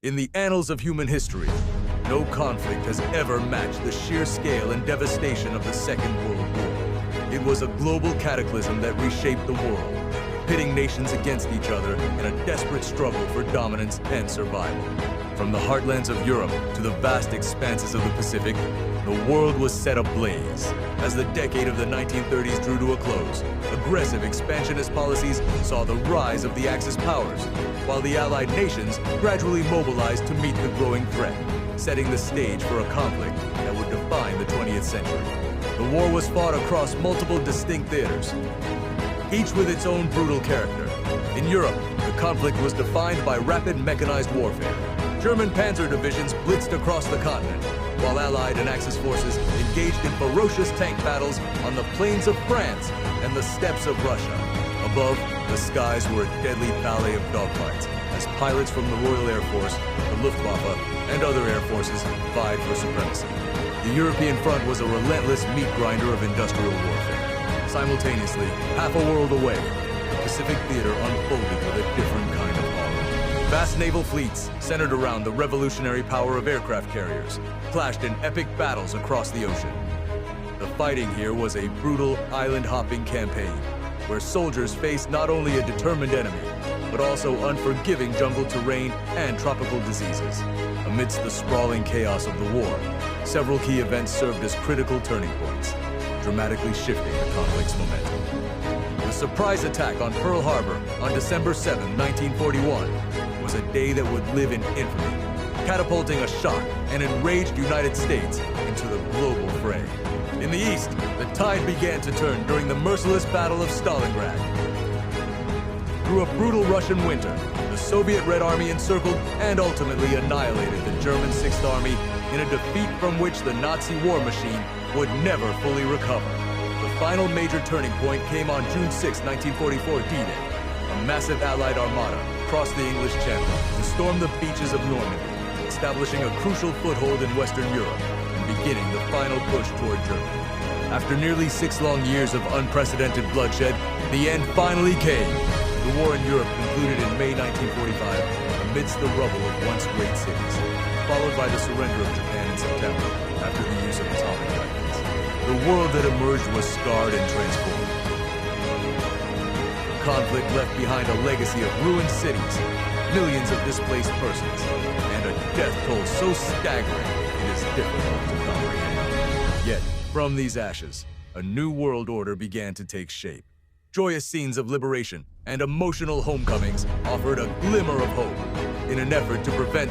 In the annals of human history, no conflict has ever matched the sheer scale and devastation of the Second World War. It was a global cataclysm that reshaped the world, pitting nations against each other in a desperate struggle for dominance and survival. From the heartlands of Europe to the vast expanses of the Pacific, the world was set ablaze. As the decade of the 1930s drew to a close, aggressive expansionist policies saw the rise of the Axis powers, while the Allied nations gradually mobilized to meet the growing threat, setting the stage for a conflict that would define the 20th century. The war was fought across multiple distinct theaters, each with its own brutal character. In Europe, the conflict was defined by rapid mechanized warfare. German panzer divisions blitzed across the continent, while Allied and Axis forces engaged in ferocious tank battles on the plains of France and the steppes of Russia. Above, the skies were a deadly ballet of dogfights as pilots from the Royal Air Force, the Luftwaffe, and other air forces vied for supremacy. The European front was a relentless meat grinder of industrial warfare. Simultaneously, half a world away, the Pacific theater unfolded with a different kind of horror. Vast naval fleets, centered around the revolutionary power of aircraft carriers, clashed in epic battles across the ocean. The fighting here was a brutal, island-hopping campaign, where soldiers faced not only a determined enemy, but also unforgiving jungle terrain and tropical diseases. Amidst the sprawling chaos of the war, several key events served as critical turning points, dramatically shifting the conflict's momentum. The surprise attack on Pearl Harbor on December 7, 1941, was a day that would live in infamy, catapulting a shocked and enraged United States into the global fray. In the East, the tide began to turn during the merciless Battle of Stalingrad. Through a brutal Russian winter, the Soviet Red Army encircled and ultimately annihilated the German Sixth Army in a defeat from which the Nazi war machine would never fully recover. The final major turning point came on June 6, 1944, D-Day. A massive Allied armada crossed the English Channel to storm the beaches of Normandy, establishing a crucial foothold in Western Europe and beginning the final push toward Germany. After nearly 6 long years of unprecedented bloodshed, the end finally came. The war in Europe concluded in May 1945 amidst the rubble of once great cities, followed by the surrender of Japan in September after the use of atomic weapons. The world that emerged was scarred and transformed. The conflict left behind a legacy of ruined cities, millions of displaced persons, and a death toll so staggering it is difficult to comprehend. Yet, from these ashes, a new world order began to take shape. Joyous scenes of liberation and emotional homecomings offered a glimmer of hope in an effort to prevent